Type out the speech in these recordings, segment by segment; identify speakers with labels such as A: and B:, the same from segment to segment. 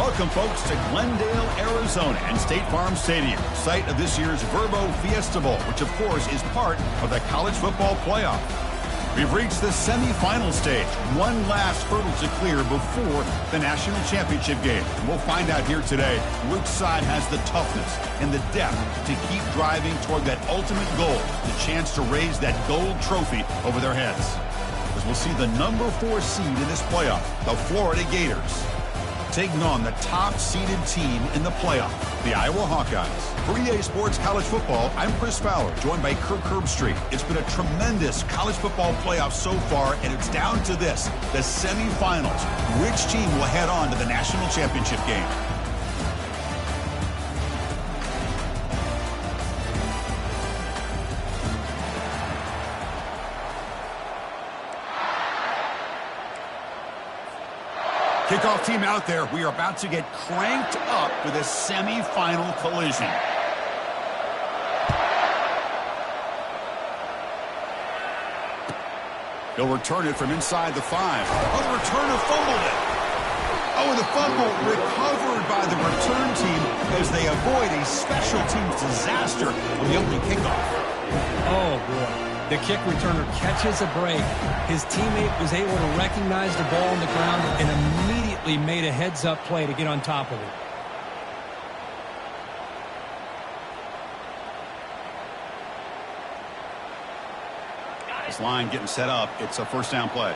A: Welcome, folks, to Glendale, Arizona and State Farm Stadium, site of this year's Verbo Fiesta Bowl, which, of course, is part of the college football playoff. We've reached the semifinal stage, one last hurdle to clear before the national championship game. And we'll find out here today which side has the toughness and the depth to keep driving toward that ultimate goal, the chance to raise that gold trophy over their heads. As we'll see the number 4 seed in this playoff, the Florida Gators, taking on the top-seeded team in the playoff, the Iowa Hawkeyes. For EA Sports College Football, I'm Chris Fowler, joined by Kirk Herbstreit. It's been a tremendous college football playoff so far, and it's down to this, the semifinals. Which team will head on to the national championship game? Kickoff team out there. We are about to get cranked up with a semifinal collision. He'll return it from inside the 5. Oh, the returner fumbled it. Oh, and the fumble recovered by the return team as they avoid a special teams disaster with the opening kickoff.
B: Oh, boy. The kick returner catches a break. His teammate was able to recognize the ball on the ground and immediately made a heads-up play to get on top of it.
A: This line getting set up. It's a first down play.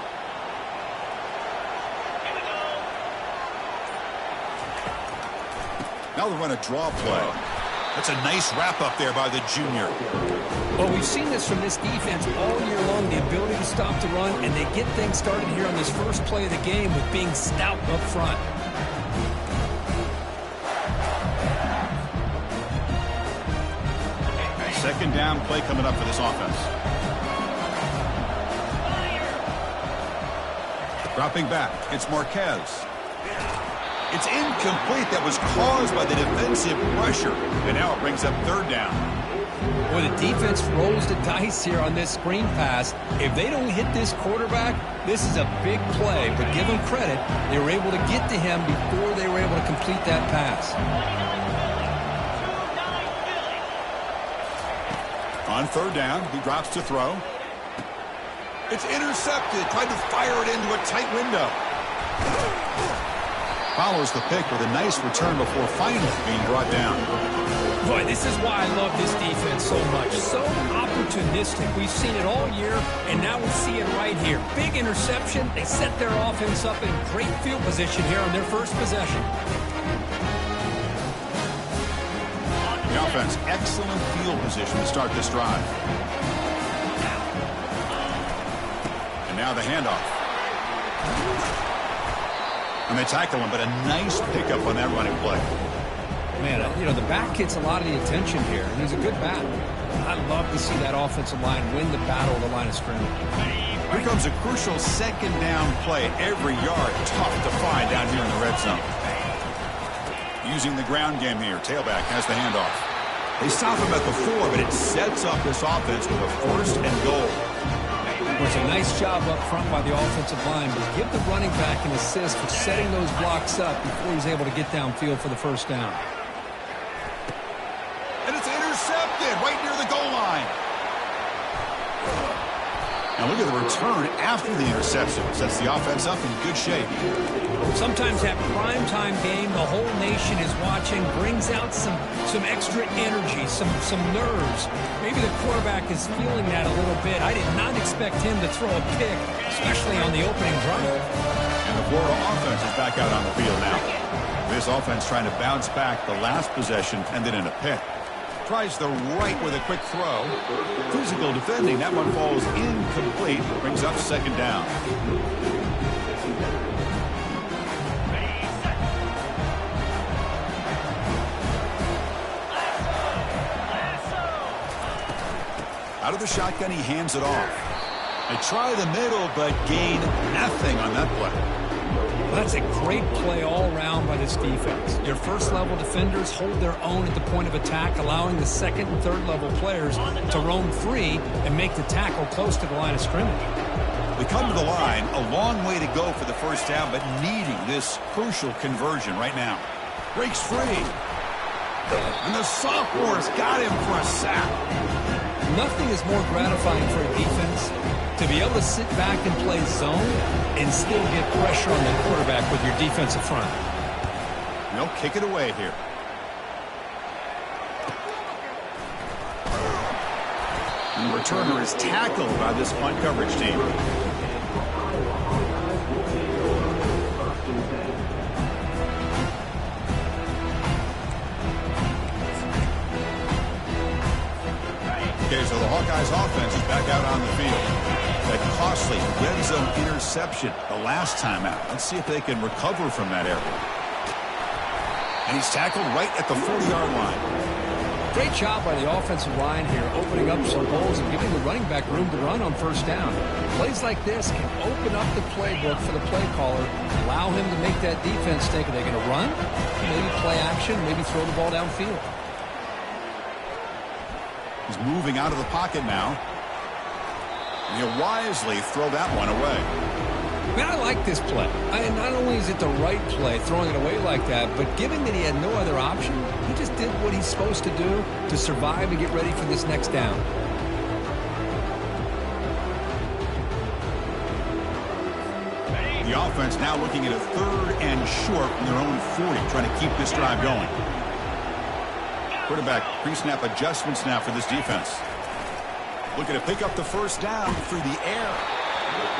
A: Now they run a draw play. That's a nice wrap-up there by the junior.
B: Well, we've seen this from this defense all year long, the ability to stop the run, and they get things started here on this first play of the game with being stout up front.
A: Second down play coming up for this offense. Dropping back, it's Marquez. It's incomplete. That was caused by the defensive pressure. And now it brings up third down.
B: Well, the defense rolls the dice here on this screen pass. If they don't hit this quarterback, this is a big play. But give them credit, they were able to get to him before they were able to complete that pass.
A: On third down, he drops to throw. It's intercepted. Tried to fire it into a tight window. Follows the pick with a nice return before finally being brought down.
B: Boy, this is why I love this defense so much. So opportunistic. We've seen it all year, and now we see it right here. Big interception. They set their offense up in great field position here on their first possession.
A: The offense, excellent field position to start this drive. And now the handoff. And they tackle him, but a nice pickup on that running play.
B: Man, you know, the back gets a lot of the attention here, and he's a good back. I love to see that offensive line win the battle of the line of scrimmage.
A: Here comes a crucial second down play. Every yard tough to find down here in the red zone. Using the ground game here, tailback has the handoff. They stop him at the 4, but it sets up this offense with a first and goal.
B: It was a nice job up front by the offensive line, but give the running back an assist for setting those blocks up before he's able to get downfield for the first down.
A: And it's intercepted right near the goal line. Now look at the return after the interception. Sets the offense up in good shape.
B: Sometimes that primetime game, the whole nation is watching, brings out some extra energy, some nerves. Maybe the quarterback is feeling that a little bit. I did not expect him to throw a pick, especially on the opening drive.
A: And the Florida offense is back out on the field now. This offense trying to bounce back. The last possession ended in a pick. Tries the right with a quick throw. Physical defending. That one falls incomplete. Brings up second down. Out of the shotgun, he hands it off. They try the middle, but gain nothing on that play.
B: That's a great play all around by this defense. Your first-level defenders hold their own at the point of attack, allowing the second and third-level players to roam free and make the tackle close to the line of scrimmage.
A: They come to the line, a long way to go for the first down, but needing this crucial conversion right now. Breaks free. And the sophomore's got him for a sack.
B: Nothing is more gratifying for a defense to be able to sit back and play zone and still get pressure on the quarterback with your defensive front.
A: They'll kick it away here. And the returner is tackled by this punt coverage team. Okay, so the Hawkeyes offense is back out on the field. That costly red zone interception the last time out. Let's see if they can recover from that error. And he's tackled right at the 40-yard line.
B: Great job by the offensive line here, opening up some holes and giving the running back room to run on first down. Plays like this can open up the playbook for the play caller, allow him to make that defense think, are they going to run? Maybe play action, maybe throw the ball downfield.
A: He's moving out of the pocket now. And he'll wisely throw that one away.
B: Man, I like this play. Not only is it the right play, throwing it away like that, but given that he had no other option, he just did what he's supposed to do to survive and get ready for this next down.
A: The offense now looking at a 3rd and short from their own 40, trying to keep this drive going. Quarterback pre-snap adjustments now for this defense. Looking to pick up the first down through the air.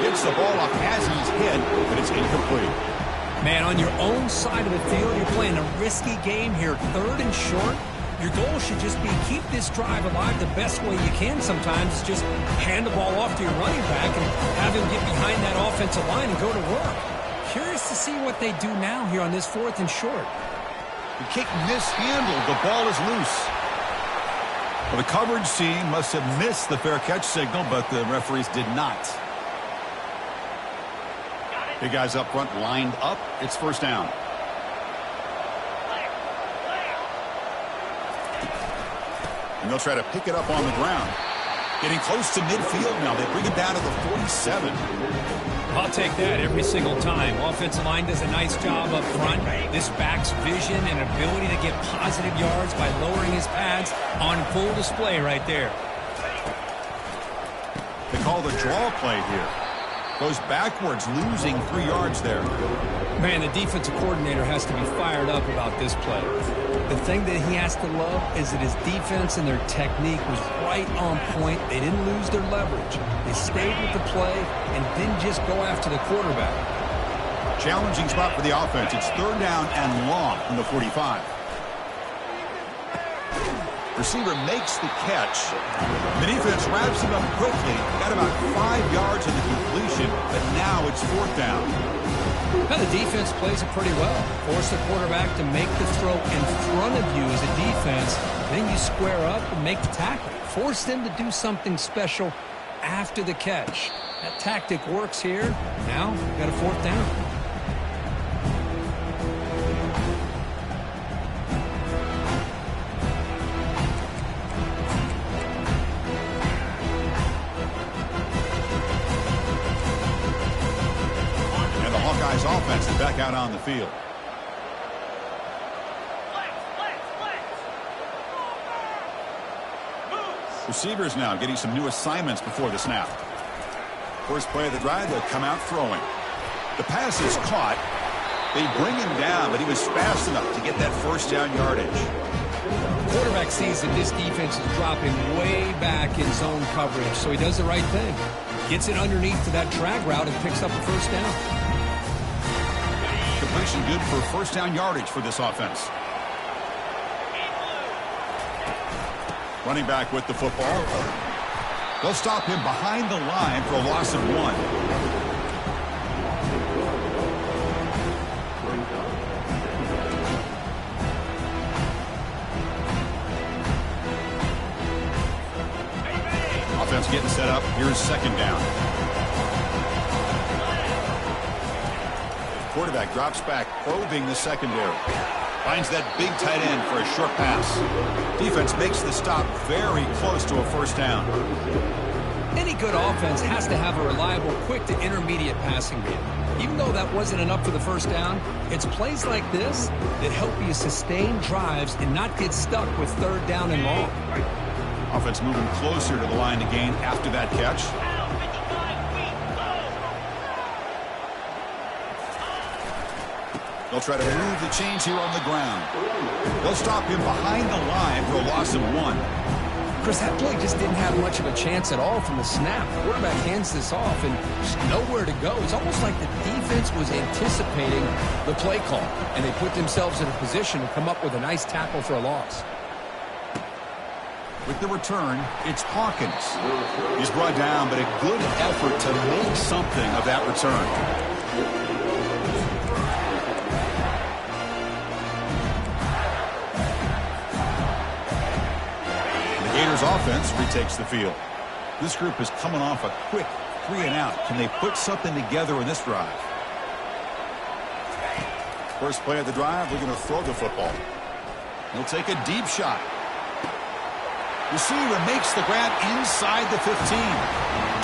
A: Hits the ball off Hazy's head, but it's incomplete.
B: Man, on your own side of the field, you're playing a risky game here, 3rd and short. Your goal should just be keep this drive alive the best way you can sometimes. Just hand the ball off to your running back and have him get behind that offensive line and go to work. Curious to see what they do now here on this 4th and short.
A: The kick mishandled. The ball is loose. Well, the coverage team must have missed the fair catch signal, but the referees did not. Big guys up front lined up. It's first down. And they'll try to pick it up on the ground. Getting close to midfield now. They bring it down to the 47.
B: I'll take that every single time. Offensive line does a nice job up front. This back's vision and ability to get positive yards by lowering his pads on full display right there.
A: They call the draw play here. Goes backwards, losing 3 yards there.
B: Man, the defensive coordinator has to be fired up about this play. The thing that he has to love is that his defense and their technique was right on point. They didn't lose their leverage. They stayed with the play and didn't just go after the quarterback.
A: Challenging spot for the offense. It's 3rd down and long from the 45. Receiver makes the catch. The defense wraps him up quickly. Got about 5 yards in the completion, but now it's 4th down.
B: Now the defense plays it pretty well. Force the quarterback to make the throw in front of you as a defense. Then you square up and make the tackle. Force them to do something special after the catch. That tactic works here. Now you've got a 4th down.
A: Offense is back out on the field. Receivers now getting some new assignments before the snap. First play of the drive, they'll come out throwing. The pass is caught. They bring him down, but he was fast enough to get that first down yardage.
B: The quarterback sees that this defense is dropping way back in zone coverage, so he does the right thing. Gets it underneath to that drag route and picks up a first down.
A: Completion good for first down yardage for this offense. Running back with the football. They'll stop him behind the line for a loss of 1. Offense getting set up. Here's 2nd down. Quarterback drops back, probing the secondary. Finds that big tight end for a short pass. Defense makes the stop very close to a first down.
B: Any good offense has to have a reliable, quick to intermediate passing game. Even though that wasn't enough for the first down, it's plays like this that help you sustain drives and not get stuck with third down and long.
A: Offense moving closer to the line to gain after that catch. They'll try to move the chains here on the ground. They'll stop him behind the line for a loss of 1.
B: Chris, that play just didn't have much of a chance at all from the snap. The quarterback hands this off and just nowhere to go. It's almost like the defense was anticipating the play call, and they put themselves in a position to come up with a nice tackle for a loss.
A: With the return, it's Hawkins. He's brought down, but a good effort to make something of that return. Gators offense retakes the field. This group is coming off a quick 3-and-out. Can they put something together in this drive? First play of the drive, we're going to throw the football. He'll take a deep shot. Receiver makes the grab inside the 15.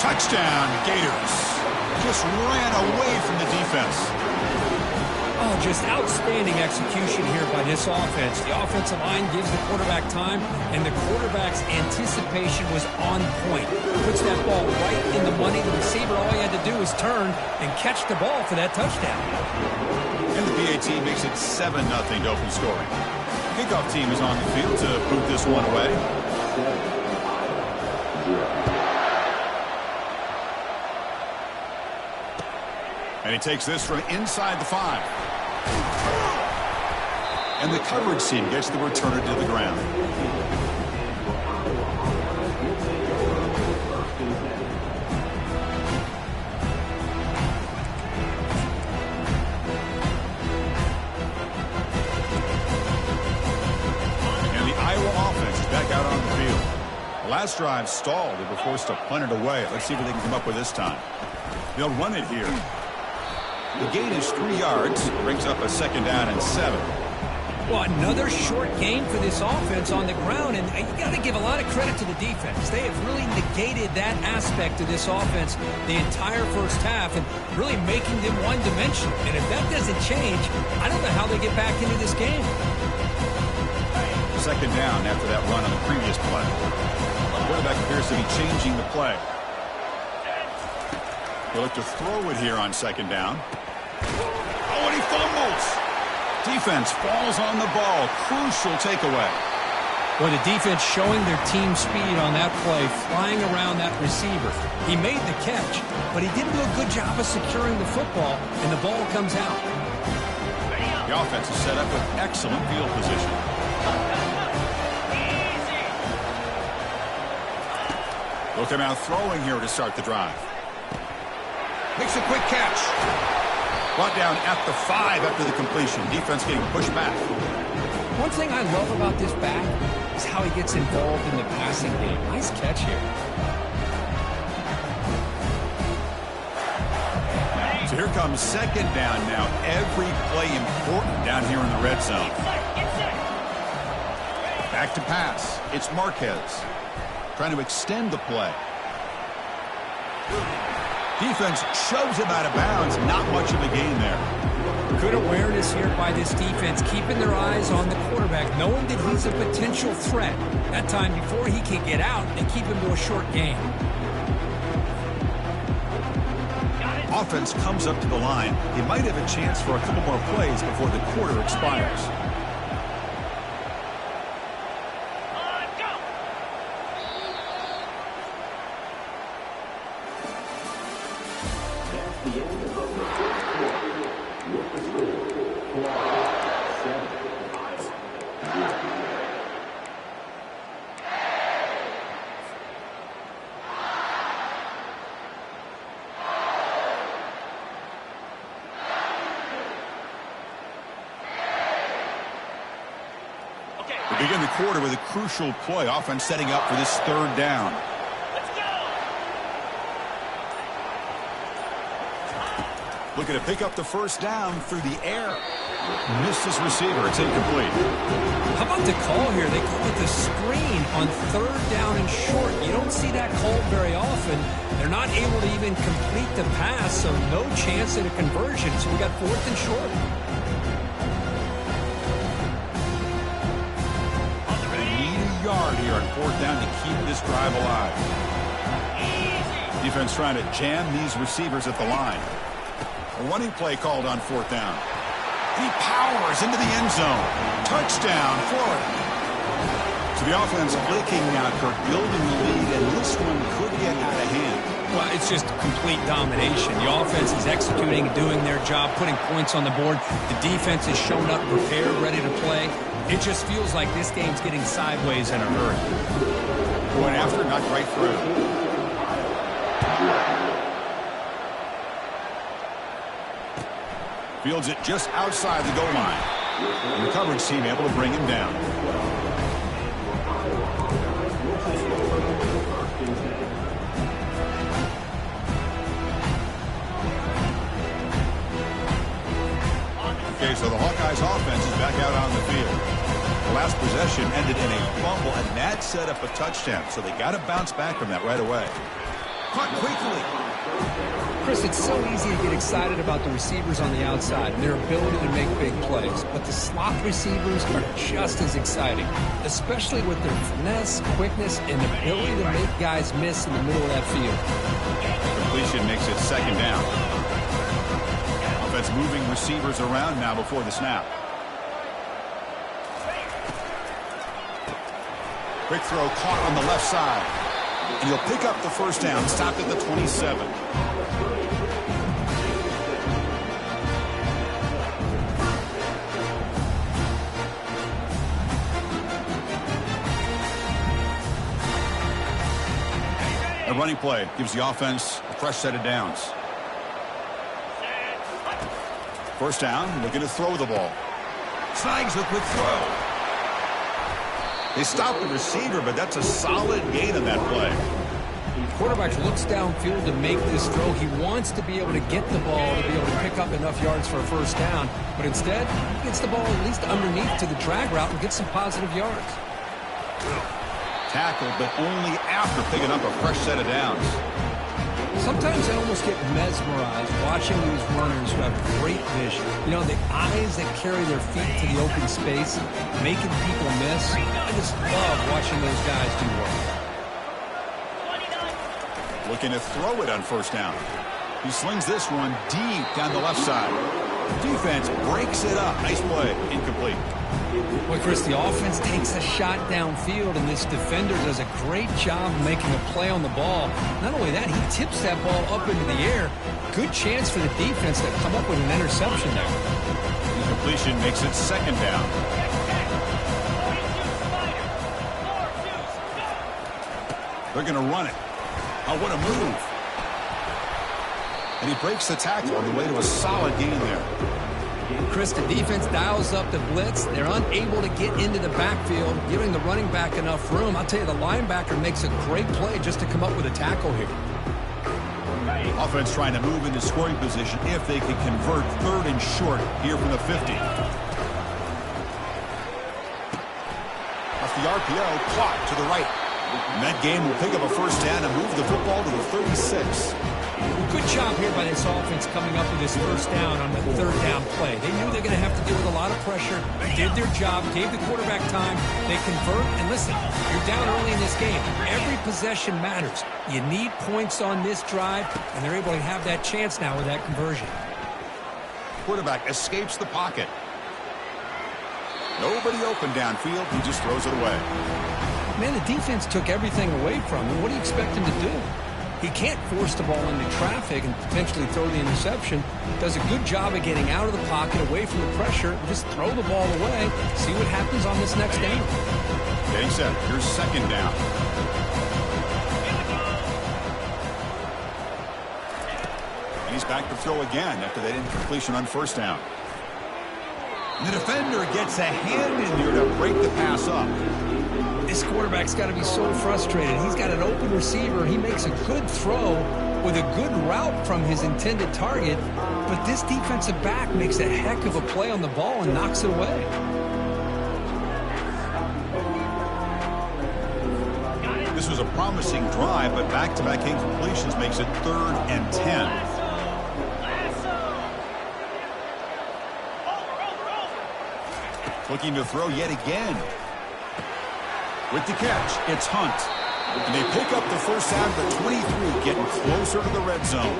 A: Touchdown, Gators. Just ran away from the defense.
B: Oh, just outstanding execution here by this offense. The offensive line gives the quarterback time, and the quarterback's anticipation was on point. Puts that ball right in the money. The receiver, all he had to do was turn and catch the ball for that touchdown.
A: And the PAT makes it 7-0 to open scoring. Kickoff team is on the field to boot this one away. And he takes this from inside the 5. And the coverage team gets the returner to the ground. And the Iowa offense is back out on the field. The last drive stalled. They were forced to punt it away. Let's see what they can come up with this time. They'll run it here. The gain is 3 yards, brings up a 2nd down and 7.
B: Well, another short gain for this offense on the ground, and you got to give a lot of credit to the defense. They have really negated that aspect of this offense the entire first half and really making them one-dimensional. And if that doesn't change, I don't know how they get back into this game.
A: 2nd down after that run on the previous play. The quarterback appears to be changing the play. They'll look to throw it here on 2nd down. Oh, and he fumbles. Defense falls on the ball. Crucial takeaway.
B: Well, the defense showing their team speed on that play, flying around that receiver. He made the catch, but he didn't do a good job of securing the football, and the ball comes out.
A: The offense is set up with excellent field position. They'll come out throwing here to start the drive. Makes a quick catch. Brought down at the 5 after the completion. Defense getting pushed back.
B: One thing I love about this back is how he gets involved in the passing game. Nice catch here.
A: So here comes 2nd down now. Every play important down here in the red zone. Back to pass. It's Marquez. Trying to extend the play. Defense shoves him out of bounds. Not much of a gain there.
B: Good awareness here by this defense, keeping their eyes on the quarterback, knowing that he's a potential threat. That time before he can get out and keep him to a short gain.
A: Offense comes up to the line. He might have a chance for a couple more plays before the quarter expires. We begin the quarter with a crucial play. Offense setting up for this 3rd down. Looking to pick up the first down through the air. Missed his receiver. It's incomplete.
B: How about the call here? They call it the screen on third down and short. You don't see that called very often. They're not able to even complete the pass, so no chance at a conversion. So we got fourth and short.
A: Yard here on fourth down to keep this drive alive. Defense trying to jam these receivers at the line. A running play called on fourth down. He powers into the end zone. Touchdown, Florida. So the offense blinking now, Kirk, building the lead, and this one could get out of hand.
B: Well, it's just complete domination. The offense is executing, doing their job, putting points on the board. The defense has shown up, prepared, ready to play. It just feels like this game's getting sideways in a hurry.
A: Going after, not right through. Fields it just outside the goal line. And the coverage team able to bring him down. Okay, so the Hawkeyes offense is back out on the field. The last possession ended in a fumble, and that set up a touchdown. So they got to bounce back from that right away. Caught quickly.
B: Chris, it's so easy to get excited about the receivers on the outside and their ability to make big plays. But the slot receivers are just as exciting, especially with their finesse, quickness, and ability to make guys miss in the middle of that field.
A: Completion makes it second down. Offense moving receivers around now before the snap. Quick throw caught on the left side. And he'll pick up the first down. Stopped at the 27. A running play gives the offense a fresh set of downs. First down, looking to throw the ball. Snags a quick throw. They stop the receiver, but that's a solid gain on that play.
B: Quarterback looks downfield to make this throw. He wants to be able to get the ball to be able to pick up enough yards for a first down. But instead, he gets the ball at least underneath to the drag route and gets some positive yards.
A: Tackled, but only after picking up a fresh set of downs.
B: Sometimes I almost get mesmerized watching these runners who have great vision. You know, the eyes that carry their feet to the open space, making people miss. I just love watching those guys do work.
A: Looking to throw it on first down. He slings this one deep down the left side. Defense breaks it up. Nice play. Incomplete.
B: Well, Chris, the offense takes a shot downfield, and this defender does a great job of making a play on the ball. Not only that, he tips that ball up into the air. Good chance for the defense to come up with an interception there.
A: Incompletion makes it second down. They're going to run it. Oh, what a move. And he breaks the tackle on the way to a solid gain there.
B: Chris, the defense dials up the blitz. They're unable to get into the backfield, giving the running back enough room. I'll tell you, the linebacker makes a great play just to come up with a tackle here.
A: Offense trying to move into scoring position if they can convert third and short here from the 50. Off the RPO, clock to the right. And that game will pick up a first down and move the football to the 36.
B: Good job here by this offense coming up with this first down on the third down play. They knew they're going to have to deal with a lot of pressure. They did their job, gave the quarterback time. They convert, and listen, you're down early in this game. Every possession matters. You need points on this drive, and they're able to have that chance now with that conversion.
A: Quarterback escapes the pocket. Nobody open downfield. He just throws it away.
B: Man, the defense took everything away from him. What do you expect him to do? He can't force the ball into traffic and potentially throw the interception. Does a good job of getting out of the pocket, away from the pressure, and just throw the ball away. See what happens on this next down.
A: Getting set. Here's second down. And he's back to throw again after that incompletion on first down. And the defender gets a hand in there to break the pass up.
B: This quarterback's got to be so frustrated. He's got an open receiver. He makes a good throw with a good route from his intended target. but this defensive back makes a heck of a play on the ball and knocks it away.
A: This was a promising drive, but back-to-back incompletions makes it 3rd and 10. Looking to throw yet again. With the catch, it's Hunt. And they pick up the first down to the 23, getting closer to the red zone.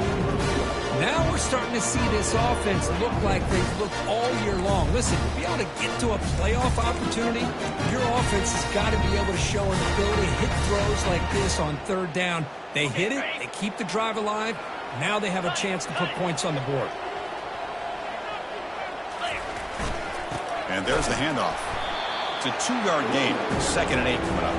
B: Now we're starting to see this offense look like they've looked all year long. Listen, to be able to get to a playoff opportunity, your offense has got to be able to show an ability to hit throws like this on 3rd down. They hit it, they keep the drive alive. Now they have a chance to put points on the board.
A: And there's the handoff. It's a 2-yard gain. 2nd and 8 coming up.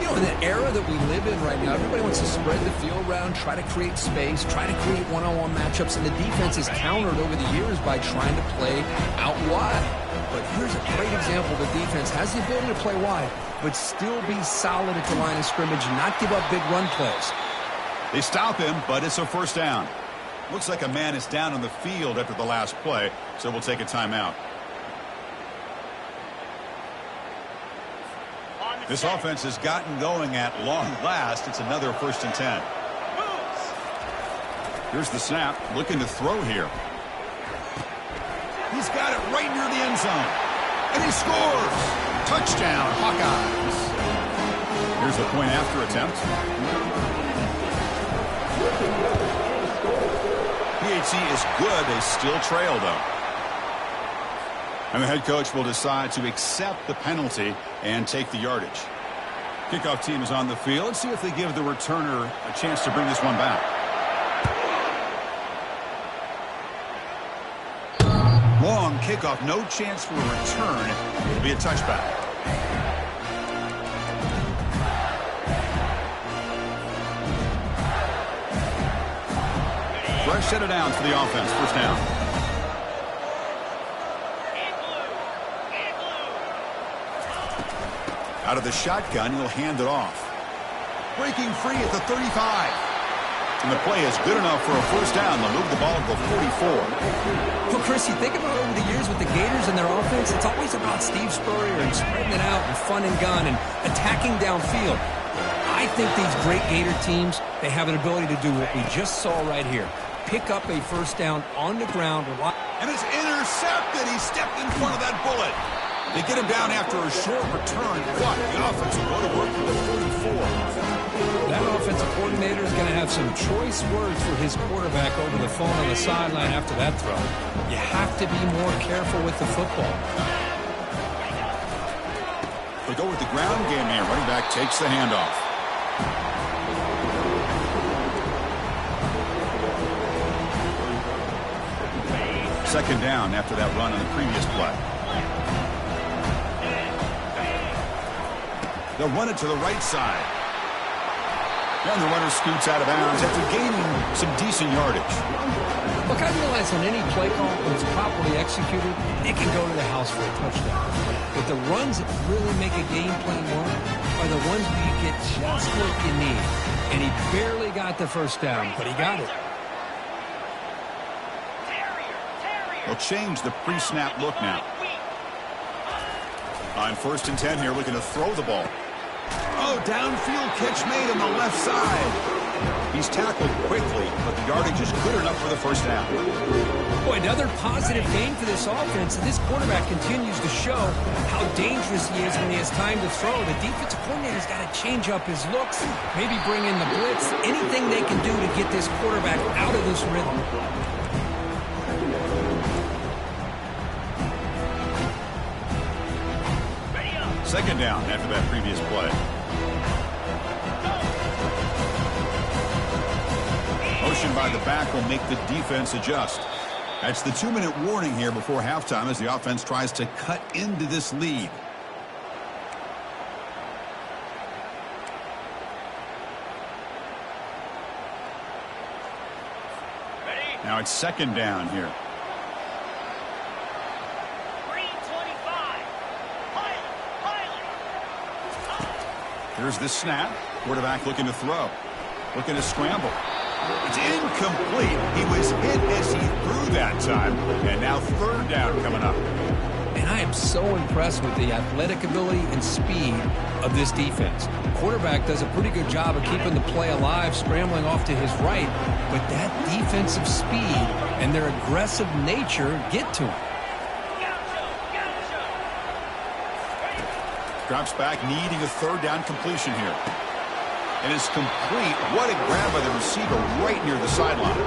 B: You know, in the era that we live in right now, everybody wants to spread the field around, try to create space, try to create one-on-one matchups, and the defense is countered over the years by trying to play out wide. But here's a great example. The defense has the ability to play wide, but still be solid at the line of scrimmage and not give up big run plays.
A: They stop him, but it's a first down. Looks like a man is down on the field after the last play, so we'll take a timeout. This offense has gotten going at long last. It's another 1st and 10. Here's the snap. Looking to throw here. He's got it right near the end zone. And he scores. Touchdown, Hawkeyes. Here's the point after attempt. PHC is good. They still trail, though. And the head coach will decide to accept the penalty and take the yardage. Kickoff team is on the field. Let's see if they give the returner a chance to bring this one back. Long kickoff, no chance for a return. It'll be a touchback. Fresh set of downs for the offense. First down. Out of the shotgun, he'll hand it off. Breaking free at the 35. And the play is good enough for a first down. They'll move the ball to the 44.
B: Well, Chris, you think about over the years with the Gators and their offense, it's always about Steve Spurrier and spreading it out and fun and gun and attacking downfield. I think these great Gator teams, they have an ability to do what we just saw right here. Pick up a first down on the ground.
A: And it's intercepted. He stepped in front of that bullet. They get him down after a short return, but the offense will go to work for the 44.
B: That offensive coordinator is going to have some choice words for his quarterback over the phone on the sideline after that throw. You have to be more careful with the football.
A: They go with the ground game here. Running back takes the handoff. Second down after that run on the previous play. They'll run it to the right side. And the runner scoots out of bounds after gaining some decent yardage.
B: Look, I realize on any play call, when it's properly executed, it can go to the house for a touchdown. But the runs that really make a game plan work are the ones where you get just what you need. And he barely got the first down, but he got it.
A: They'll change the pre-snap look now. On 1st and 10 here, looking to throw the ball. Oh, downfield catch made on the left side. He's tackled quickly, but the yardage is good enough for the first down.
B: Boy, another positive game for this offense. And this quarterback continues to show how dangerous he is when he has time to throw. The defensive coordinator's got to change up his looks, maybe bring in the blitz, anything they can do to get this quarterback out of this rhythm.
A: Second down after that previous play. Motion by the back will make the defense adjust. That's the 2-minute warning here before halftime as the offense tries to cut into this lead. Now it's second down here. Here's the snap. Quarterback looking to throw. Looking to scramble. It's incomplete. He was hit as he threw that time. And now third down coming up.
B: And I am so impressed with the athletic ability and speed of this defense. The quarterback does a pretty good job of keeping the play alive, scrambling off to his right, but that defensive speed and their aggressive nature get to him.
A: Drops back, needing a third down completion here. And it's complete. What a grab by the receiver right near the sideline.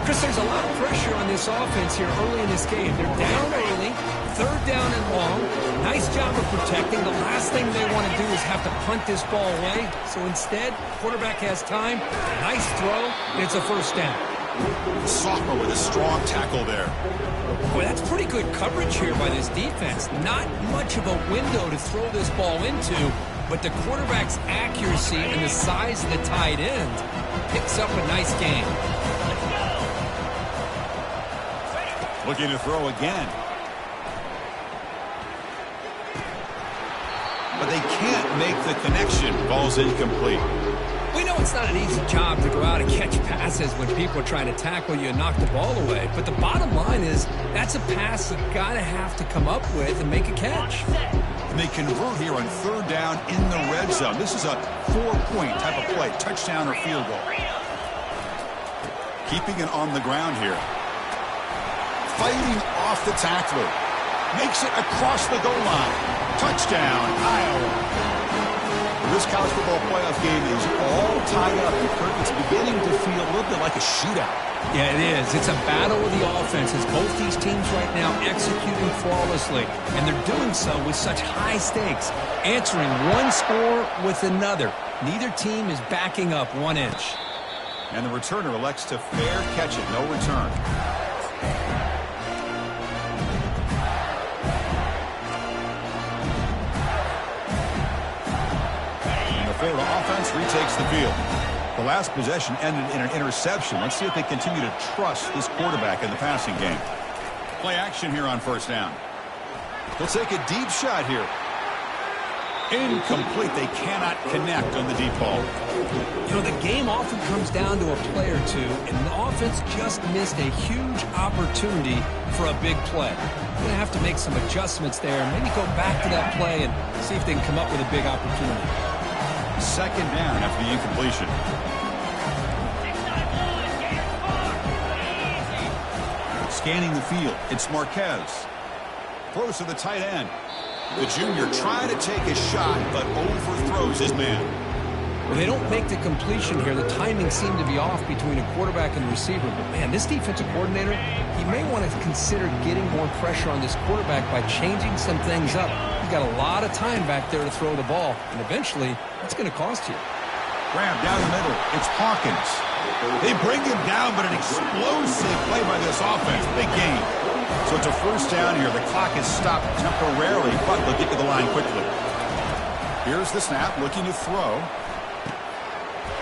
B: Chris, there's a lot of pressure on this offense here early in this game. They're down early, third down and long. Nice job of protecting. The last thing they want to do is have to punt this ball away. So instead, quarterback has time. Nice throw, and it's a first down.
A: The sophomore with a strong tackle there.
B: Boy, that's pretty good coverage here by this defense. Not much of a window to throw this ball into, but the quarterback's accuracy and the size of the tight end picks up a nice gain.
A: Looking to throw again. But they can't make the connection. Ball's incomplete.
B: We know it's not an easy job to go out and catch passes when people are trying to tackle you and knock the ball away. But the bottom line is that's a pass you've got to have to come up with and make a catch.
A: And they convert here on third down in the red zone. This is a 4-point type of play, touchdown or field goal. Keeping it on the ground here. Fighting off the tackler. Makes it across the goal line. Touchdown, Iowa. This college football playoff game is all tied up. It's beginning to feel a little bit like a shootout.
B: Yeah, it is. It's a battle of the offenses. Both these teams right now executing flawlessly, and they're doing so with such high stakes, answering one score with another. Neither team is backing up 1 inch.
A: And the returner elects to fair catch it. No return. Florida offense retakes the field. The last possession ended in an interception. Let's see if they continue to trust this quarterback in the passing game. Play action here on first down. They'll take a deep shot here. Incomplete. They cannot connect on the deep ball.
B: You know, the game often comes down to a play or two, and the offense just missed a huge opportunity for a big play. They're going to have to make some adjustments there and maybe go back to that play and see if they can come up with a big opportunity.
A: Second down after the incompletion. Scanning the field, it's Marquez. Throws to the tight end. The junior trying to take a shot, but overthrows his man.
B: Well, they don't make the completion here. The timing seemed to be off between a quarterback and the receiver. But, man, this defensive coordinator, he may want to consider getting more pressure on this quarterback by changing some things up. He's got a lot of time back there to throw the ball, and eventually that's going to cost you.
A: Grab down the middle. It's Hawkins. They bring him down, but an explosive play by this offense. Big gain. So it's a first down here. The clock is stopped temporarily, but they'll get to the line quickly. Here's the snap, looking to throw.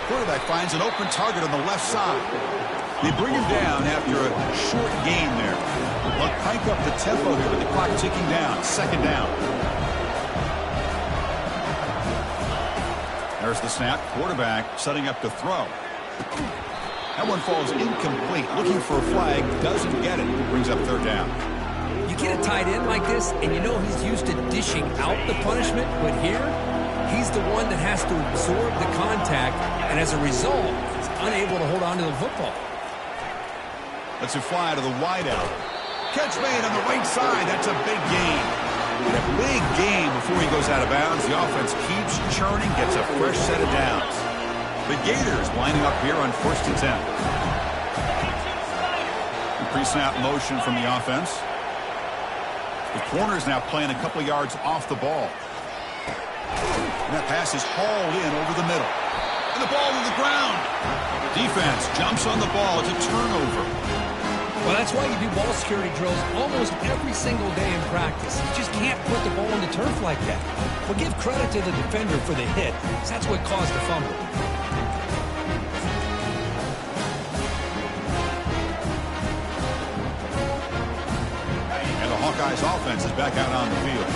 A: Quarterback finds an open target on the left side. They bring him down after a short gain there. They'll crank up the tempo here with the clock ticking down. Second down. There's the snap. Quarterback setting up to throw. That one falls incomplete. Looking for a flag. Doesn't get it. Brings up third down.
B: You get a tight end like this, and you know he's used to dishing out the punishment, but here, he's the one that has to absorb the contact, and as a result, he's unable to hold on to the football.
A: Let's it fly to the wideout. Catch made on the right side. That's a big gain. And a big gain before he goes out of bounds. The offense keeps churning, gets a fresh set of downs. The Gators lining up here on 1st and 10. Pre-snap motion from the offense. The corner's now playing a couple yards off the ball. And that pass is hauled in over the middle. And the ball to the ground. Defense jumps on the ball. It's a turnover.
B: Well, that's why you do ball security drills almost every single day in practice. You just can't put the ball on the turf like that. But give credit to the defender for the hit, because that's what caused the fumble.
A: And the Hawkeyes offense is back out on the field.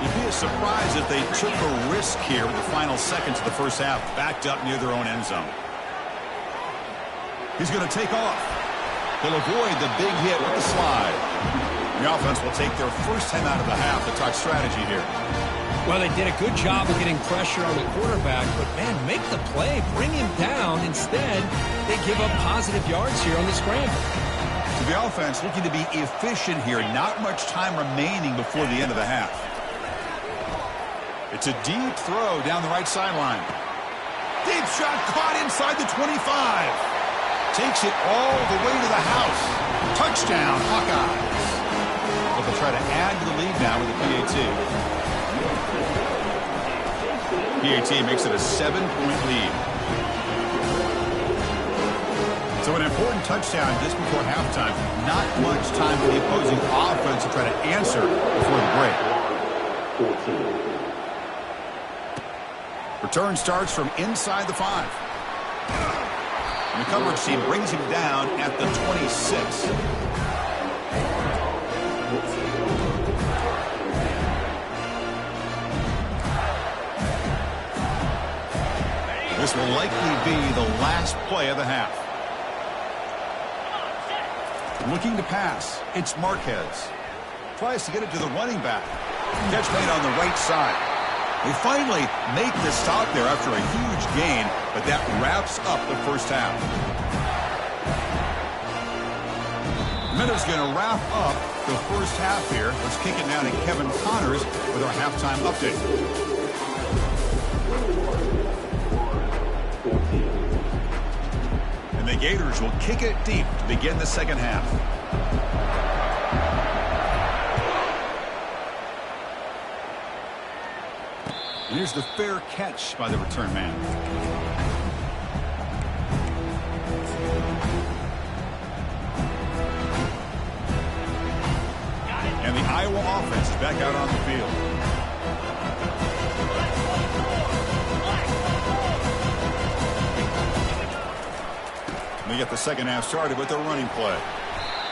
A: You'd be surprised if they took a risk here in the final seconds of the first half, backed up near their own end zone. He's going to take off. He'll avoid the big hit with the slide. The offense will take their first time out of the half to talk strategy here.
B: Well, they did a good job of getting pressure on the quarterback, but, man, make the play. Bring him down. Instead, they give up positive yards here on the scramble.
A: So the offense looking to be efficient here. Not much time remaining before the end of the half. It's a deep throw down the right sideline. Deep shot caught inside the 25. Takes it all the way to the house. Touchdown, Hawkeyes. But they'll try to add to the lead now with the PAT. PAT makes it a 7-point lead. So an important touchdown just before halftime. Not much time for the opposing offense to try to answer before the break. Return starts from inside the 5. And the coverage team brings him down at the 26. This will likely be the last play of the half. Looking to pass. It's Marquez. Tries to get it to the running back. Catch made on the right side. They finally make the stop there after a huge gain, but that wraps up the first half. Miller's going to wrap up the first half here. Let's kick it now to Kevin Connors with our halftime update. And the Gators will kick it deep to begin the second half. And here's the fair catch by the return man. And the Iowa offense is back out on the field. And they get the second half started with their running play.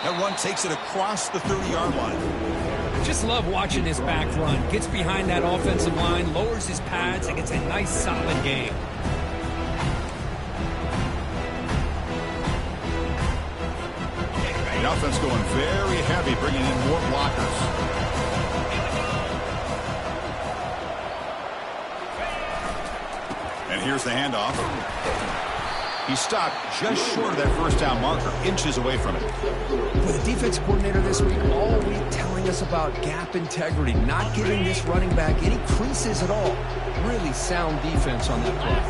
A: That run takes it across the 30-yard line.
B: Just love watching this back run. Gets behind that offensive line, lowers his pads, and gets a nice, solid gain.
A: The offense going very heavy, bringing in more blockers. And here's the handoff. He stopped just short of that first down marker, inches away from it.
B: With the defense coordinator this week, all week telling us about gap integrity, not giving this running back any creases at all. Really sound defense on that play.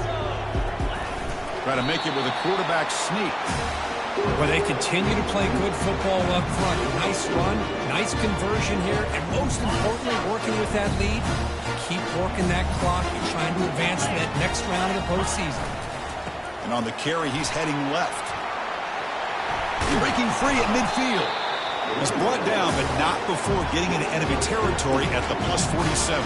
A: Try to make it with a quarterback sneak.
B: Well, they continue to play good football up front. Nice run, nice conversion here, and most importantly, working with that lead, keep working that clock. You're trying to advance to that next round of the postseason.
A: And on the carry, he's heading left. Breaking free at midfield. He's brought down, but not before getting into enemy territory at the plus 47.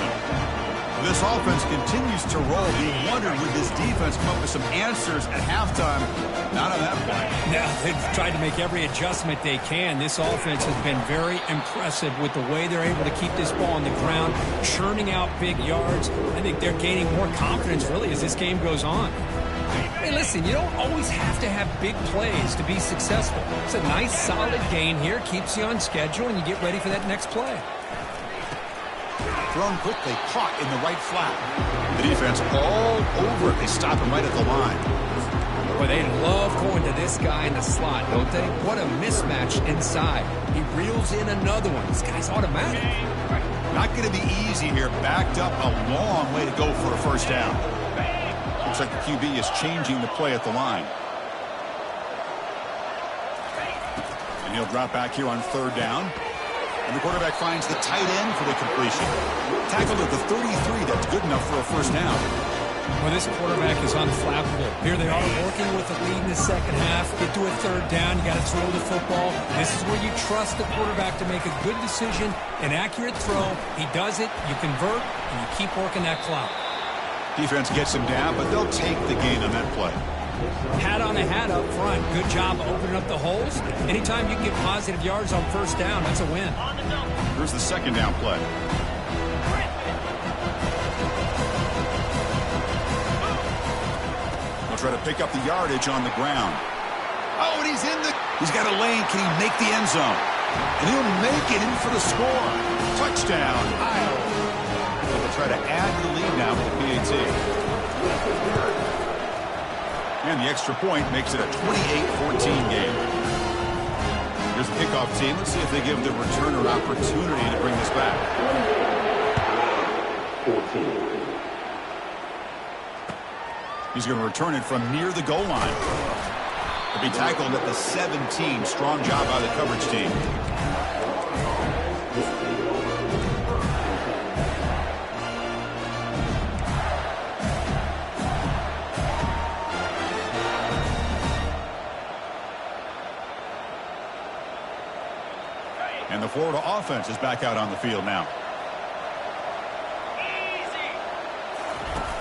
A: This offense continues to roll. You wondered, would this defense come up with some answers at halftime? Not on that point.
B: No, they've tried to make every adjustment they can. This offense has been very impressive with the way they're able to keep this ball on the ground, churning out big yards. I think they're gaining more confidence, really, as this game goes on. Hey, listen, you don't always have to have big plays to be successful. It's a nice, solid gain here. Keeps you on schedule, and you get ready for that next play.
A: Thrown quickly, caught in the right flat. The defense all over it. They stop him right at the line.
B: Boy, they love going to this guy in the slot, don't they? What a mismatch inside. He reels in another one. This guy's automatic.
A: Not going to be easy here. Backed up a long way to go for a first down. Looks like the QB is changing the play at the line. And he'll drop back here on third down. And the quarterback finds the tight end for the completion. Tackled at the 33. That's good enough for a first down.
B: Well, this quarterback is unflappable. Here they are working with the lead in the second half. Get to a third down. You got to throw the football. This is where you trust the quarterback to make a good decision, an accurate throw. He does it. You convert, and you keep working that clock.
A: Defense gets him down, but they'll take the gain on that play.
B: Hat on a hat up front. Good job opening up the holes. Anytime you can get positive yards on first down, that's a win.
A: Here's the second down play. They'll try to pick up the yardage on the ground. Oh, and he's got a lane. Can he make the end zone? And he'll make it in for the score. Touchdown, Iowa. They'll try to add to the lead now with the PAT. And the extra point makes it a 28-14 game. Here's the kickoff team. Let's see if they give the returner opportunity to bring this back.
C: 14.
A: He's going to return it from near the goal line. He'll be tackled at the 17. Strong job by the coverage team. And the Florida offense is back out on the field now.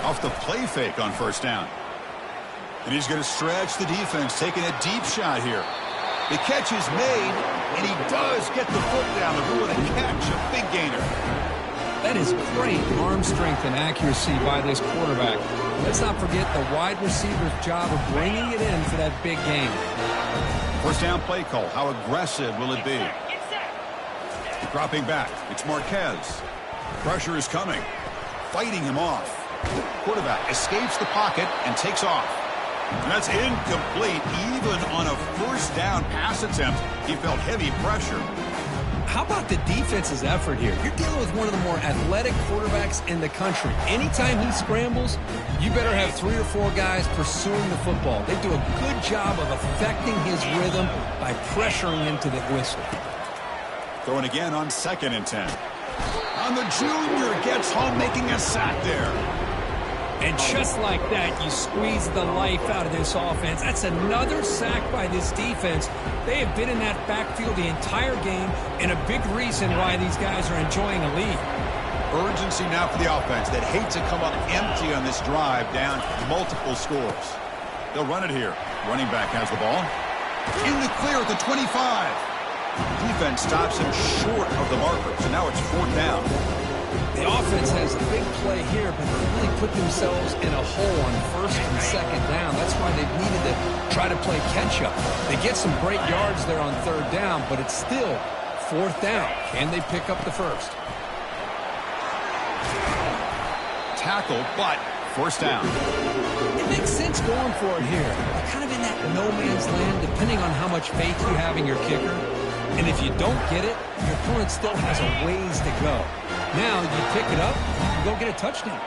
A: Off the play fake on first down. And he's going to stretch the defense, taking a deep shot here. The catch is made, and he does get the foot down to ruin a catch, a big gainer.
B: That is great arm strength and accuracy by this quarterback. Let's not forget the wide receiver's job of bringing it in for that big gain.
A: First down play call. How aggressive will it be? Dropping back. It's Marquez. Pressure is coming. Fighting him off. Quarterback escapes the pocket and takes off. And that's incomplete. Even on a first down pass attempt, he felt heavy pressure.
B: How about the defense's effort here? You're dealing with one of the more athletic quarterbacks in the country. Anytime he scrambles, you better have 3 or 4 guys pursuing the football. They do a good job of affecting his rhythm by pressuring into the whistle.
A: Throwing again on 2nd and 10. And the junior gets home, making a sack there.
B: And just like that, you squeeze the life out of this offense. That's another sack by this defense. They have been in that backfield the entire game, and a big reason why these guys are enjoying a lead.
A: Urgency now for the offense that hate to come up empty on this drive, down multiple scores. They'll run it here. Running back has the ball. In the clear at the 25. Defense stops him short of the marker, so now it's 4th down.
B: The offense has a big play here, but they really put themselves in a hole on 1st and 2nd down. That's why they've needed to try to play catch-up. They get some great yards there on 3rd down, but it's still 4th down. Can they pick up the first?
A: Tackle, but 1st down.
B: It makes sense going for it here. You're kind of in that no-man's land, depending on how much faith you have in your kicker. And if you don't get it, your opponent still has a ways to go. Now you pick it up, you can go get a touchdown.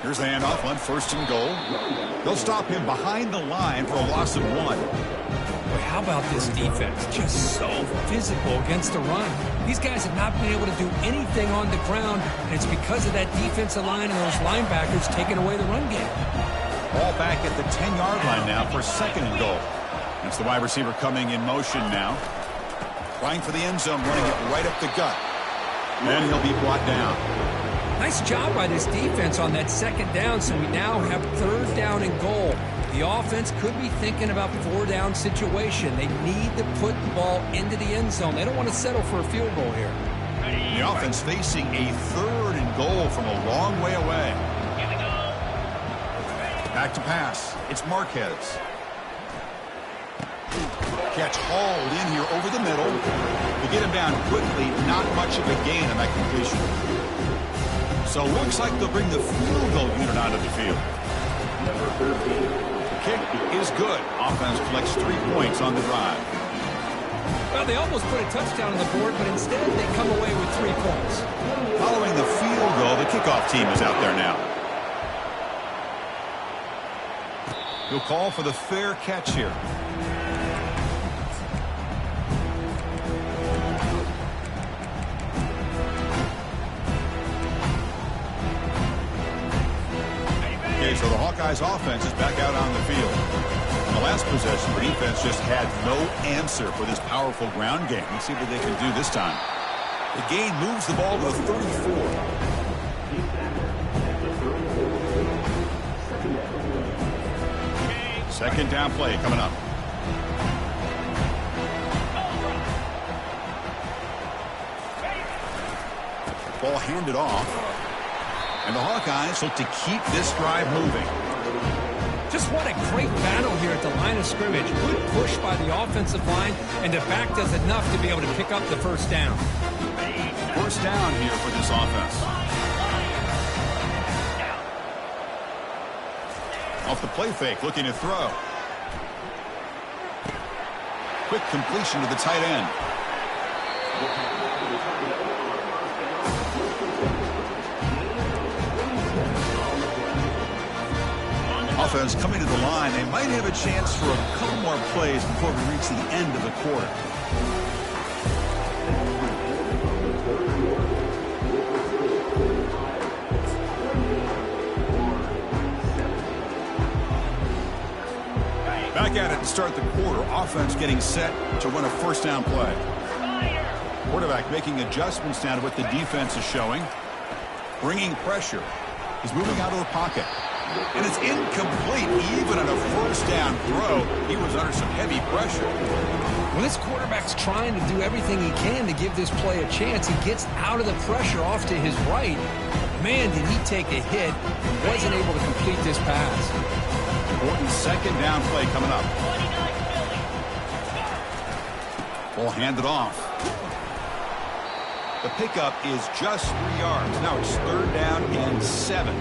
A: Here's the handoff on 1st and goal. They'll stop him behind the line for a loss of 1.
B: Boy, how about this defense? Just so physical against the run. These guys have not been able to do anything on the ground, and it's because of that defensive line and those linebackers taking away the run game.
A: Ball back at the 10-yard line now for 2nd and goal. That's the wide receiver coming in motion now. Trying for the end zone, running it right up the gut. And he'll be brought down.
B: Nice job by this defense on that 2nd down, so we now have 3rd down and goal. The offense could be thinking about 4th-down situation. They need to put the ball into the end zone. They don't want to settle for a field goal here.
A: The offense facing a 3rd and goal from a long way away. Back to pass. It's Marquez. Catch hauled in here over the middle. To get him down quickly, not much of a gain on that completion. So looks like they'll bring the field goal unit onto the field. The kick is good. Offense collects 3 points on the drive.
B: Well, they almost put a touchdown on the board, but instead they come away with 3 points.
A: Following the field goal, the kickoff team is out there now. He'll call for the fair catch here. Okay, so the Hawkeyes offense is back out on the field. In the last possession, the defense just had no answer for this powerful ground game. Let's see what they can do this time. The gain moves the ball to the 34. Second down play coming up. Ball handed off. And the Hawkeyes look to keep this drive moving.
B: Just what a great battle here at the line of scrimmage. Good push by the offensive line, and the back does enough to be able to pick up the first down.
A: First down here for this offense. Off the play fake, looking to throw. Quick completion to the tight end. Offense coming to the line. They might have a chance for a couple more plays before we reach the end of the quarter. Back at it to start the quarter. Offense getting set to run a first down play. Quarterback making adjustments now to what the defense is showing. Bringing pressure. He's moving out of the pocket. And it's incomplete. Even on a first down throw, he was under some heavy pressure.
B: Well, this quarterback's trying to do everything he can to give this play a chance. He gets out of the pressure off to his right. Man, did he take a hit and wasn't able to complete this pass.
A: Important second down play coming up. Ball handed off. The pickup is just 3 yards. Now it's third down and 7.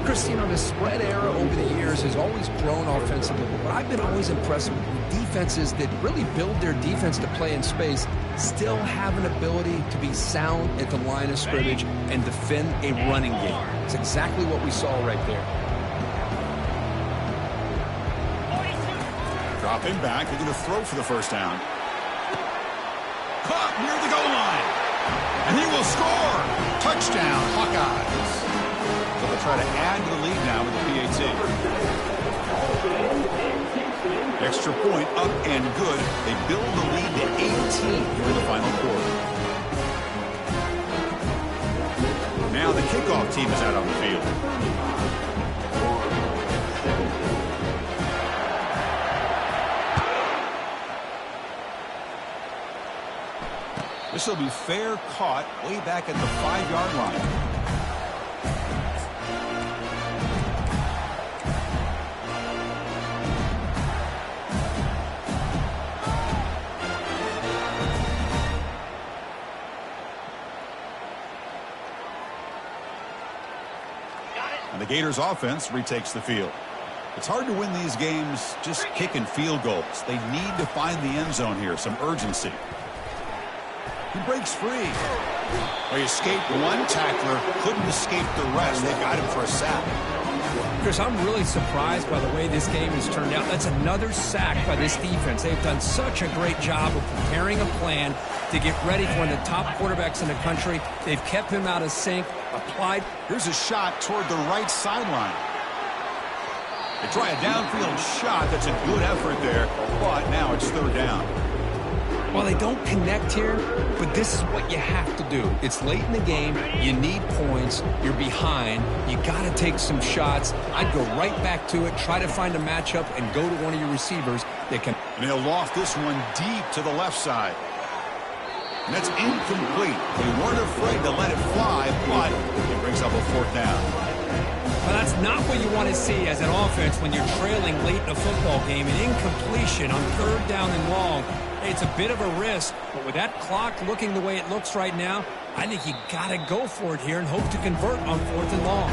B: Chris, you know, the spread era over the years has always grown offensively, but I've been always impressed with defenses that really build their defense to play in space, still have an ability to be sound at the line of scrimmage and defend a running game. It's exactly what we saw right there.
A: Dropping back, they're going to throw for the first down. Caught near the goal line. And he will score. Touchdown, Hawkeyes. So they'll try to add to the lead now with the PAT. Extra point up and good. They build the lead to 18 for the final quarter. Now the kickoff team is out on the field. This will be fair caught way back at the 5-yard line. And the Gators offense retakes the field. It's hard to win these games just kicking field goals. They need to find the end zone here, some urgency. He breaks free. Well, he escaped one tackler, couldn't escape the rest. They got him for a sack.
B: Chris, I'm really surprised by the way this game has turned out. That's another sack by this defense. They've done such a great job of preparing a plan to get ready for one of the top quarterbacks in the country. They've kept him out of sync, applied.
A: Here's a shot toward the right sideline. They try a downfield shot. That's a good effort there, but now it's third down.
B: Well, they don't connect here, but this is what you have to do. It's late in the game. You need points. You're behind. You got to take some shots. I'd go right back to it, try to find a matchup, and go to one of your receivers that can.
A: And he'll loft this one deep to the left side. And that's incomplete. They weren't afraid to let it fly, but it brings up a fourth down.
B: Well, that's not what you want to see as an offense when you're trailing late in a football game. An incompletion on third down and long. It's a bit of a risk, but with that clock looking the way it looks right now, I think you got to go for it here and hope to convert on fourth and long.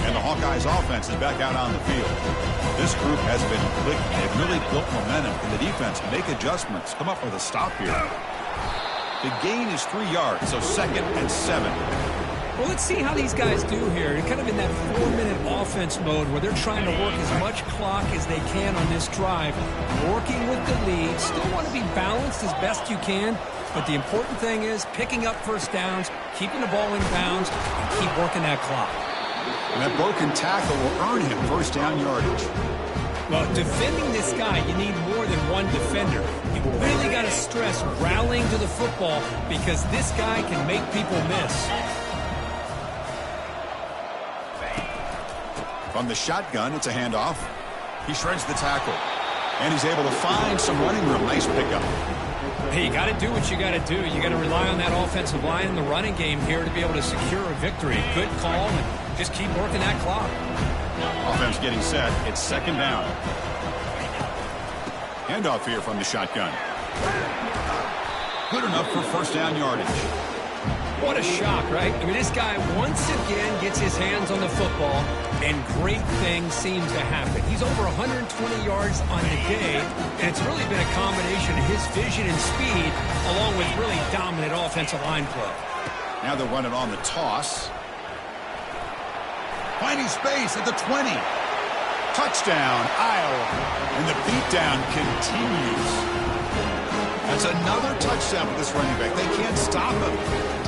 A: And the Hawkeyes offense is back out on the field. This group has been clicking. They've really built momentum. Can the defense make adjustments? Come up with a stop here. The gain is 3 yards, so second and 7.
B: Well, let's see how these guys do here. They're kind of in that 4-minute offense mode where they're trying to work as much clock as they can on this drive. Working with the lead. Still want to be balanced as best you can. But the important thing is picking up first downs, keeping the ball in bounds, and keep working that clock.
A: And that broken tackle will earn him first down yardage.
B: Well, defending this guy, you need more than one defender. You really got to stress rallying to the football because this guy can make people miss.
A: From the shotgun, it's a handoff. He shreds the tackle. And he's able to find some running room. Nice pickup.
B: Hey, you got to do what you got to do. You got to rely on that offensive line in the running game here to be able to secure a victory. Good call, and just keep working that clock.
A: Offense getting set. It's second down. Handoff here from the shotgun. Good enough for first down yardage.
B: What a shock, right? I mean, this guy once again gets his hands on the football, and great things seem to happen. He's over 120 yards on the day, and it's really been a combination of his vision and speed, along with really dominant offensive line play.
A: Now they're running on the toss. Finding space at the 20. Touchdown, Iowa. And the beatdown continues. That's another touchdown for this running back. They can't stop him.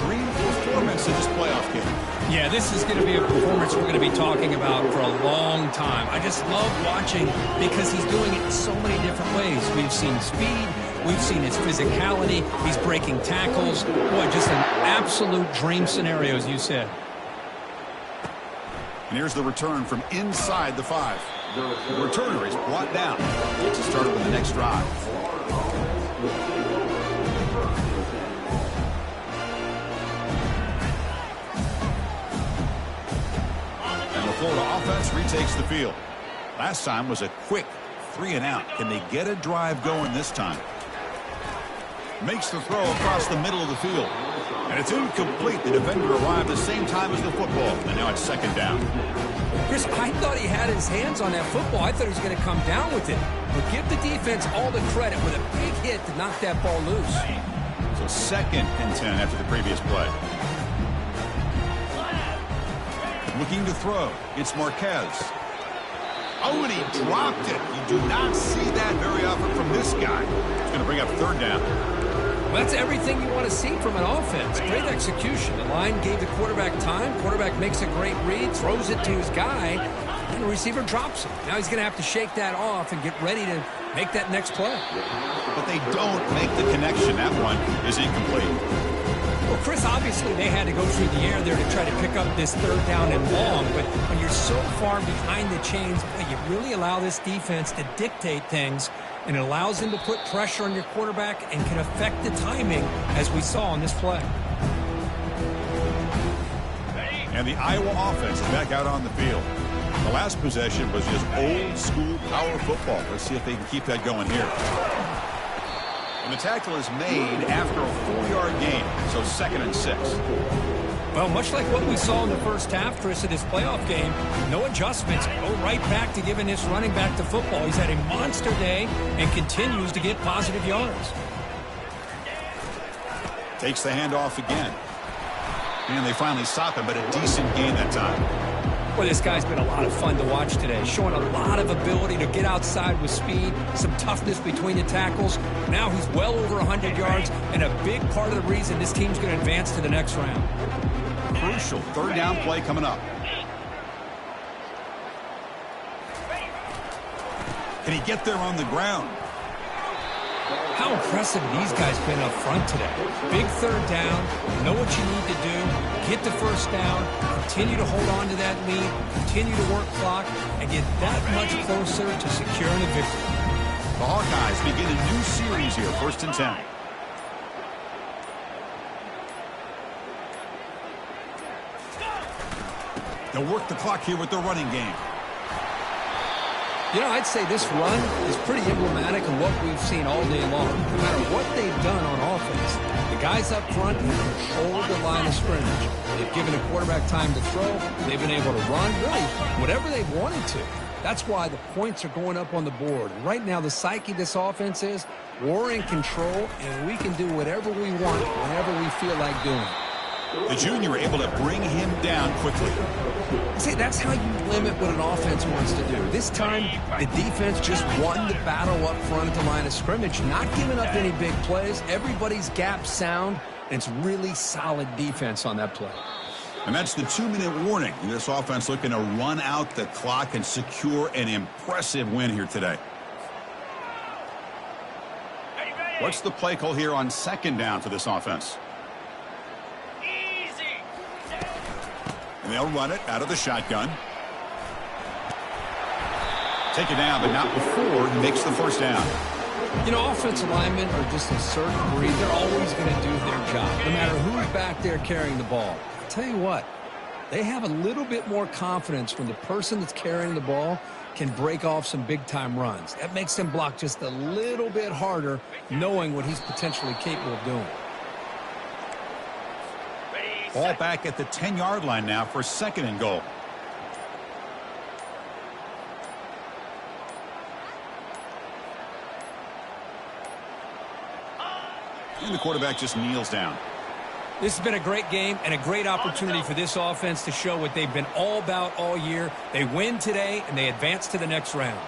A: Dream performance in this playoff game.
B: Yeah, this is going to be a performance we're going to be talking about for a long time. I just love watching because he's doing it in so many different ways. We've seen speed. We've seen his physicality. He's breaking tackles. Boy, just an absolute dream scenario, as you said.
A: And here's the return from inside the 5. The returner is brought down to start with the next drive. And the Florida offense retakes the field. Last time was a quick 3-and-out. Can they get a drive going this time? Makes the throw across the middle of the field. And it's incomplete. The defender arrived the same time as the football. And now it's second down.
B: Chris, I thought he had his hands on that football. I thought he was going to come down with it. But give the defense all the credit with a big hit to knock that ball loose.
A: So second and 10 after the previous play. Looking to throw. It's Marquez. Oh, and he dropped it. You do not see that very often from this guy. It's going to bring up third down.
B: Well, that's everything you want to see from an offense. Great execution. The line gave the quarterback time. Quarterback makes a great read, throws it to his guy, and the receiver drops it. Now he's going to have to shake that off and get ready to make that next play.
A: But they don't make the connection. That one is incomplete.
B: Well, Chris, obviously they had to go through the air there to try to pick up this third down and long, but when you're so far behind the chains, you really allow this defense to dictate things, and it allows them to put pressure on your quarterback and can affect the timing, as we saw on this play.
A: And the Iowa offense is back out on the field. The last possession was just old-school power football. Let's see if they can keep that going here. And the tackle is made after a 4-yard gain, so second and 6.
B: Well, much like what we saw in the first half, Chris, of this playoff game, no adjustments. Go right back to giving this running back the football. He's had a monster day and continues to get positive yards.
A: Takes the handoff again. And they finally stop him, but a decent gain that time.
B: Well, this guy's been a lot of fun to watch today, showing a lot of ability to get outside with speed, some toughness between the tackles. Now he's well over 100 yards, and a big part of the reason this team's going to advance to the next round.
A: Crucial third down play coming up. Can he get there on the ground?
B: How impressive these guys been up front today. Big third down, know what you need to do, get the first down, continue to hold on to that lead, continue to work clock, and get that much closer to securing a victory.
A: The Hawkeyes begin a new series here, first and 10. They'll work the clock here with their running game.
B: You know, I'd say this run is pretty emblematic of what we've seen all day long. No matter what they've done on offense, the guys up front have controlled the line of scrimmage. They've given the quarterback time to throw. They've been able to run, really, whatever they've wanted to. That's why the points are going up on the board. And right now, the psyche of this offense is we're in control, and we can do whatever we want whenever we feel like doing it.
A: The junior able to bring him down quickly.
B: See, that's how you limit what an offense wants to do. This time, the defense just won the battle up front at the line of scrimmage, not giving up any big plays. Everybody's gap sound, and it's really solid defense on that play.
A: And that's the 2-minute warning. This offense looking to run out the clock and secure an impressive win here today. What's the play call here on second down for this offense? And they'll run it out of the shotgun. Take it down, but not before he makes the first down.
B: You know, offensive linemen are just a certain breed. They're always going to do their job, no matter who's back there carrying the ball. I'll tell you what, they have a little bit more confidence when the person that's carrying the ball can break off some big-time runs. That makes them block just a little bit harder, knowing what he's potentially capable of doing.
A: Ball back at the 10-yard line now for 2nd and goal. And the quarterback just kneels down.
B: This has been a great game and a great opportunity for this offense to show what they've been all about all year. They win today, and they advance to the next round.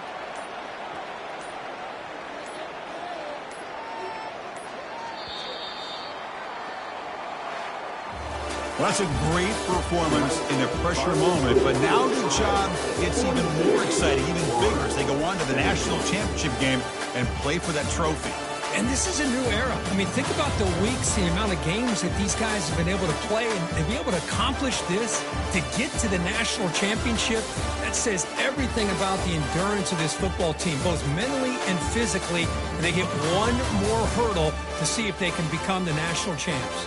A: Well, that's a great performance in a pressure moment, but now the job gets even more exciting, even bigger as they go on to the national championship game and play for that trophy.
B: And this is a new era. I mean, think about the weeks, the amount of games that these guys have been able to play and be able to accomplish this, to get to the national championship. That says everything about the endurance of this football team, both mentally and physically. And they get one more hurdle to see if they can become the national champs.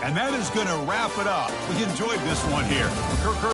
A: And that is going to wrap it up. We enjoyed this one here. Kirk